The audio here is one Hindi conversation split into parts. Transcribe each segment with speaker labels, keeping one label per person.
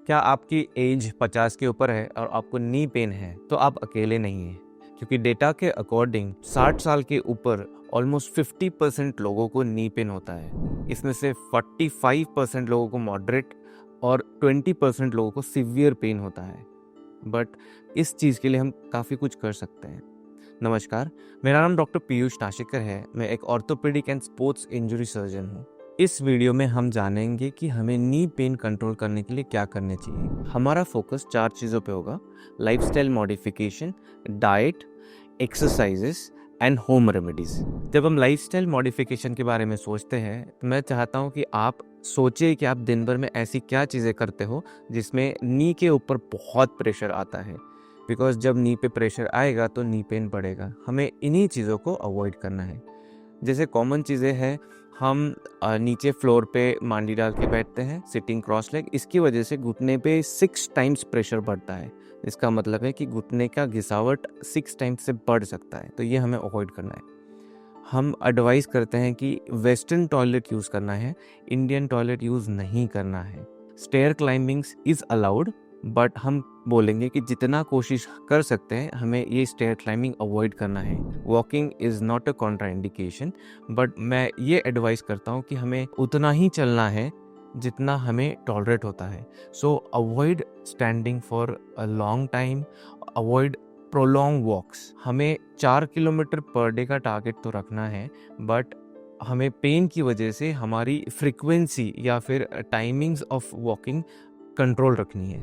Speaker 1: क्या आपकी एज 50 के ऊपर है और आपको नी पेन है तो आप अकेले नहीं हैं, क्योंकि डेटा के अकॉर्डिंग 60 साल के ऊपर ऑलमोस्ट 50% लोगों को नी पेन होता है। इसमें से 45% लोगों को मॉडरेट और 20% लोगों को सीवियर पेन होता है। बट इस चीज़ के लिए हम काफ़ी कुछ कर सकते हैं। नमस्कार, मेरा नाम डॉक्टर पीयूष नाशिकर है। मैं एक orthopaedic and sports injury surgeon हूँ। इस वीडियो में हम जानेंगे कि हमें नी पेन कंट्रोल करने के लिए क्या करने चाहिए। हमारा फोकस 4 चीज़ों पे होगा: lifestyle modification, diet, exercises and home remedies. जब हम लाइफस्टाइल मॉडिफिकेशन के बारे में सोचते हैं तो मैं चाहता हूँ कि आप सोचिए कि आप दिन भर में ऐसी क्या चीज़ें करते हो जिसमें नी के ऊपर बहुत प्रेशर आता है। बिकॉज जब नी पे प्रेशर आएगा तो नी पेन बढ़ेगा। हमें इन्हीं चीज़ों को अवॉइड करना है। जैसे कॉमन चीज़ें हैं, हम नीचे फ्लोर पे मांडी डाल के बैठते हैं, सिटिंग क्रॉस लेग। इसकी वजह से घुटने पे 6 टाइम्स प्रेशर बढ़ता है। इसका मतलब है कि घुटने का घिसावट 6 टाइम्स से बढ़ सकता है, तो ये हमें अवॉइड करना है। हम एडवाइस करते हैं कि वेस्टर्न टॉयलेट यूज़ करना है, इंडियन टॉयलेट यूज़ नहीं करना है। स्टेयर क्लाइंबिंग्स इज़ अलाउड, बट हम बोलेंगे कि जितना कोशिश कर सकते हैं हमें ये स्टेयर क्लाइंबिंग अवॉइड करना है। Walking is not a Contra indication, but मैं ये एडवाइस करता हूँ कि हमें उतना ही चलना है जितना हमें टॉलरेट होता है। So avoid standing for a long time, avoid prolong walks. हमें 4 किलोमीटर पर डे का टारगेट तो रखना है, बट हमें पेन की वजह से हमारी फ्रीक्वेंसी या फिर टाइमिंग्स ऑफ वॉकिंग कंट्रोल रखनी है।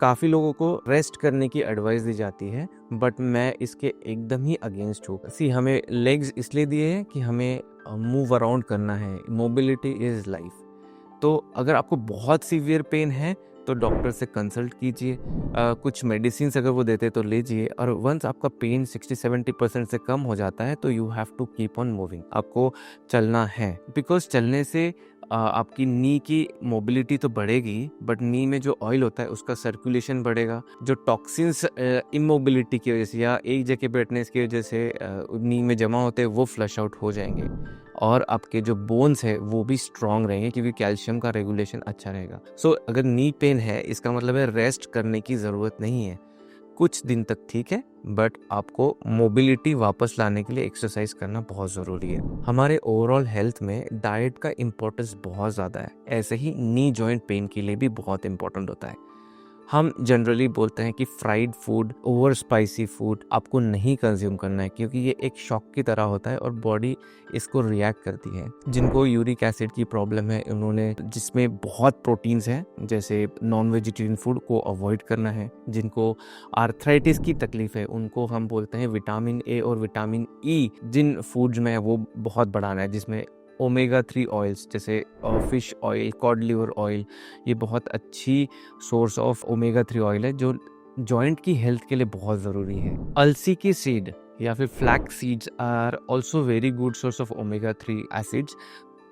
Speaker 1: काफ़ी लोगों को रेस्ट करने की एडवाइस दी जाती है, बट मैं इसके एकदम ही अगेंस्ट हूँ। हमें लेग्स इसलिए दिए हैं कि हमें मूव अराउंड करना है। Mobility is life. तो अगर आपको बहुत सीवियर पेन है तो डॉक्टर से कंसल्ट कीजिए। कुछ मेडिसिन अगर वो देते तो लीजिए। और वंस आपका पेन 60-70% से कम हो जाता है तो you have to keep on moving. आपको चलना है, बिकॉज चलने से आपकी नी की मोबिलिटी तो बढ़ेगी, बट नी में जो ऑयल होता है उसका सर्कुलेशन बढ़ेगा। जो टॉक्सिन्स इमोबिलिटी की वजह से या एक जगह बैठने की वजह से नी में जमा होते हैं वो फ्लश आउट हो जाएंगे। और आपके जो बोन्स है वो भी स्ट्रांग रहेंगे, क्योंकि कैल्शियम का रेगुलेशन अच्छा रहेगा। सो अगर नी पेन है इसका मतलब है रेस्ट करने की ज़रूरत नहीं है। कुछ दिन तक ठीक है, बट आपको मोबिलिटी वापस लाने के लिए एक्सरसाइज करना बहुत ज़रूरी है। हमारे ओवरऑल हेल्थ में डाइट का इम्पोर्टेंस बहुत ज़्यादा है। ऐसे ही नी जॉइंट पेन के लिए भी बहुत इम्पोर्टेंट होता है। हम जनरली बोलते हैं कि fried food, over spicy food आपको नहीं कंज्यूम करना है, क्योंकि ये एक शॉक की तरह होता है और बॉडी इसको रिएक्ट करती है। जिनको यूरिक एसिड की प्रॉब्लम है, उन्होंने जिसमें बहुत प्रोटीन्स हैं, जैसे नॉन वेजिटेरियन फूड को अवॉइड करना है। जिनको आर्थराइटिस की तकलीफ है उनको हम बोलते हैं विटामिन ए और विटामिन ई जिन फूड्स में है वो बहुत बढ़ाना है, जिसमें ओमेगा 3 ऑयल्स जैसे fish oil, cod liver oil, ये बहुत अच्छी सोर्स ऑफ ओमेगा 3 ऑयल है जो जॉइंट की हेल्थ के लिए बहुत ज़रूरी है। अलसी की सीड या फिर flax seeds are also very good source of omega 3 acids.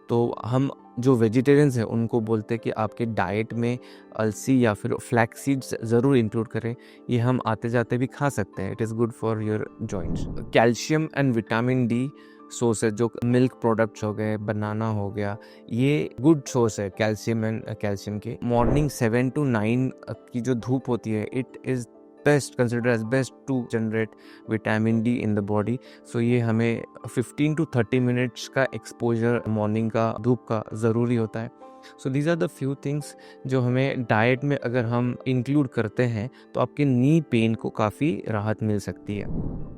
Speaker 1: तो हम जो वेजिटेरियंस हैं उनको बोलते हैं कि आपके डाइट में अलसी या फिर फ्लैक्स सीड्स ज़रूर इंक्लूड करें। ये हम आते जाते भी खा सकते हैं। It is good for your joints. Calcium and vitamin D source है, जो मिल्क प्रोडक्ट्स हो गए, बनाना हो गया, ये गुड सोर्स है कैल्शियम के। मॉर्निंग 7 to 9 की जो धूप होती है, it is best, consider as best to generate vitamin D in the body. So ये हमें 15 to 30 मिनट्स का एक्सपोजर मॉर्निंग का धूप का ज़रूरी होता है। So these are the few things जो हमें डाइट में अगर हम इंक्लूड करते हैं तो आपके नी पेन को काफ़ी राहत मिल सकती है।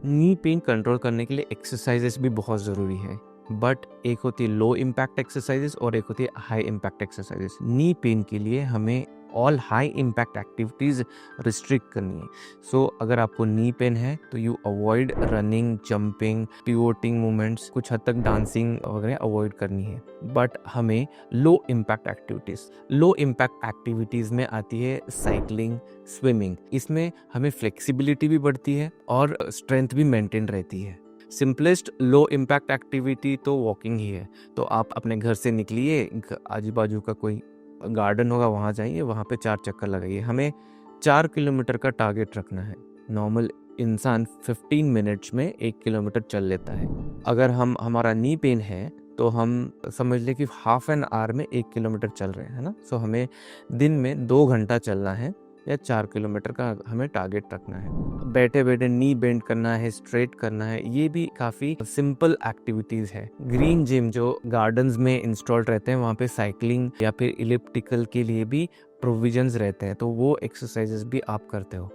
Speaker 1: नी पेन कंट्रोल करने के लिए एक्सरसाइजेस भी बहुत ज़रूरी है, बट एक होती है लो इम्पैक्ट एक्सरसाइजेस और एक होती है high impact exercises. Knee pain के लिए हमें all high impact activities restrict करनी है। सो अगर आपको नी पेन है तो you avoid running, jumping, pivoting movements, कुछ हद तक डांसिंग वगैरह अवॉइड करनी है। बट हमें लो इम्पैक्ट एक्टिविटीज़ में आती है साइकिलिंग, स्विमिंग। इसमें हमें फ्लेक्सिबिलिटी भी बढ़ती है और स्ट्रेंथ भी मेंटेन रहती है। सिंपलेस्ट लो इम्पैक्ट एक्टिविटी तो वॉकिंग ही है। तो आप अपने घर से निकलिए, आजू बाजू का कोई गार्डन होगा वहाँ जाइए, वहाँ पे 4 चक्कर लगाइए। हमें 4 किलोमीटर का टारगेट रखना है। नॉर्मल इंसान 15 मिनट्स में 1 किलोमीटर चल लेता है। अगर हमारा नी पेन है तो हम समझ लें कि हाफ एन आवर में 1 किलोमीटर चल रहे हैं, है ना। सो हमें दिन में 2 घंटा चलना है या 4 किलोमीटर का हमें टारगेट रखना है। बैठे बैठे नी बेंड करना है, स्ट्रेट करना है, ये भी काफ़ी सिंपल एक्टिविटीज़ है। ग्रीन जिम जो गार्डन्स में इंस्टॉल्ड रहते हैं, वहाँ पे साइकिलिंग या फिर इलिप्टिकल के लिए भी प्रोविजंस रहते हैं, तो वो एक्सरसाइजेस भी आप करते हो।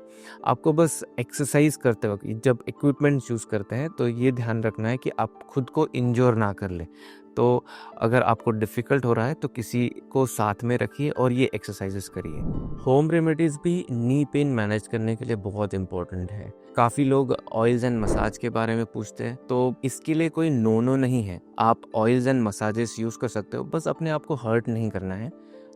Speaker 1: आपको बस एक्सरसाइज करते वक्त जब इक्विपमेंट यूज़ करते हैं तो ये ध्यान रखना है कि आप खुद को इंजोर ना कर ले। तो अगर आपको डिफ़िकल्ट हो रहा है तो किसी को साथ में रखिए और ये एक्सरसाइजेस करिए। होम रेमेडीज़ भी नी पेन मैनेज करने के लिए बहुत इम्पोर्टेंट है। काफ़ी लोग ऑयल्स एंड मसाज के बारे में पूछते हैं, तो इसके लिए कोई नो नहीं है। आप ऑयल्स एंड मसाजेस यूज़ कर सकते हो, बस अपने आप को हर्ट नहीं करना है।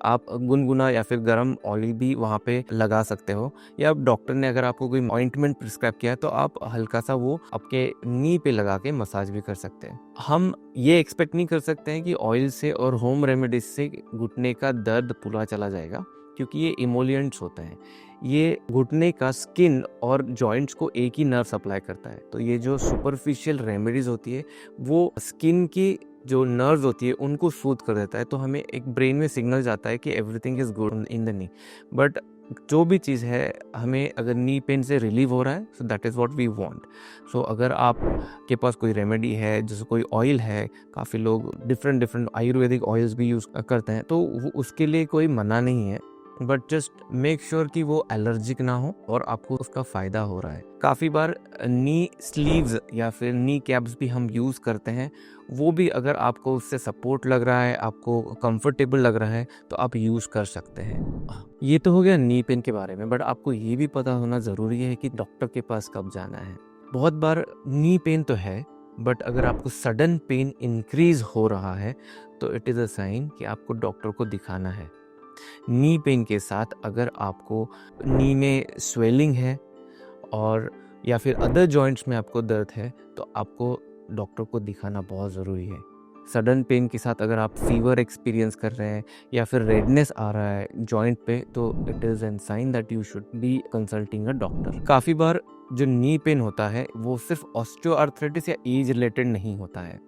Speaker 1: आप गुनगुना या फिर गर्म ऑयल भी वहाँ पे लगा सकते हो, या डॉक्टर ने अगर आपको कोई ऑइंटमेंट प्रिस्क्राइब किया है तो आप हल्का सा वो आपके नी पे लगा के मसाज भी कर सकते हैं। हम ये एक्सपेक्ट नहीं कर सकते हैं कि ऑयल से और होम रेमेडीज से घुटने का दर्द पूरा चला जाएगा, क्योंकि ये इमोलिएंट्स होते हैं। ये घुटने का स्किन और जॉइंट्स को एक ही नर्व सप्लाई करता है। तो ये जो सुपरफिशियल रेमेडीज होती है वो स्किन की जो नर्व्स होती है उनको सूद कर देता है, तो हमें एक ब्रेन में सिग्नल जाता है कि everything is good in the knee. But जो भी चीज़ है, हमें अगर नी पेन से रिलीव हो रहा है, so that is what we want. So अगर आप के पास कोई रेमेडी है, जैसे कोई ऑयल है, काफ़ी लोग डिफरेंट आयुर्वेदिक ऑयल्स भी यूज़ करते हैं, तो उसके लिए कोई मना नहीं है, बट जस्ट मेक श्योर कि वो एलर्जिक ना हो और आपको उसका फ़ायदा हो रहा है। काफ़ी बार नी स्लीव्स या फिर नी कैप्स भी हम यूज़ करते हैं, वो भी अगर आपको उससे सपोर्ट लग रहा है, आपको कंफर्टेबल लग रहा है, तो आप यूज़ कर सकते हैं। ये तो हो गया नी पेन के बारे में, बट आपको ये भी पता होना ज़रूरी है कि डॉक्टर के पास कब जाना है। बहुत बार नी पेन तो है, बट अगर आपको सडन पेन इंक्रीज हो रहा है तो इट इज़ अ साइन कि आपको डॉक्टर को दिखाना है। नी पेन के साथ अगर आपको नी में स्वेलिंग है और या फिर अदर जॉइंट्स में आपको दर्द है, तो आपको डॉक्टर को दिखाना बहुत ज़रूरी है। सडन पेन के साथ अगर आप फीवर एक्सपीरियंस कर रहे हैं या फिर रेडनेस आ रहा है जॉइंट पे, तो it is an sign that you should be consulting a doctor. काफ़ी बार जो नी पेन होता है वो सिर्फ ऑस्टियोआर्थराइटिस या एज रिलेटेड नहीं होता है।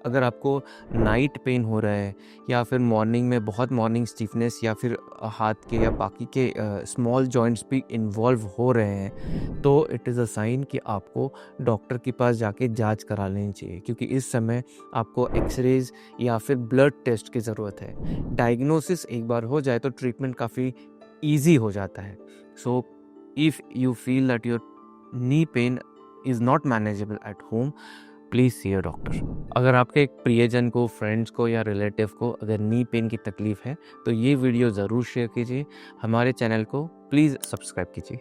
Speaker 1: अगर आपको नाइट पेन हो रहा है या फिर मॉर्निंग में बहुत मॉर्निंग स्टिफनेस या फिर हाथ के या बाकी के स्मॉल जॉइंट्स भी इन्वॉल्व हो रहे हैं, तो इट इज़ अ साइन कि आपको डॉक्टर के पास जाके जांच करा लेनी चाहिए, क्योंकि इस समय आपको एक्सरेज या फिर ब्लड टेस्ट की ज़रूरत है। डायग्नोसिस एक बार हो जाए तो ट्रीटमेंट काफ़ी ईजी हो जाता है। So if you feel that your knee pain is not manageable at home, please see a doctor. अगर आपके एक प्रियजन को, फ्रेंड्स को या रिलेटिव को अगर नी पेन की तकलीफ़ है, तो ये वीडियो ज़रूर शेयर कीजिए। हमारे चैनल को प्लीज़ सब्सक्राइब कीजिए।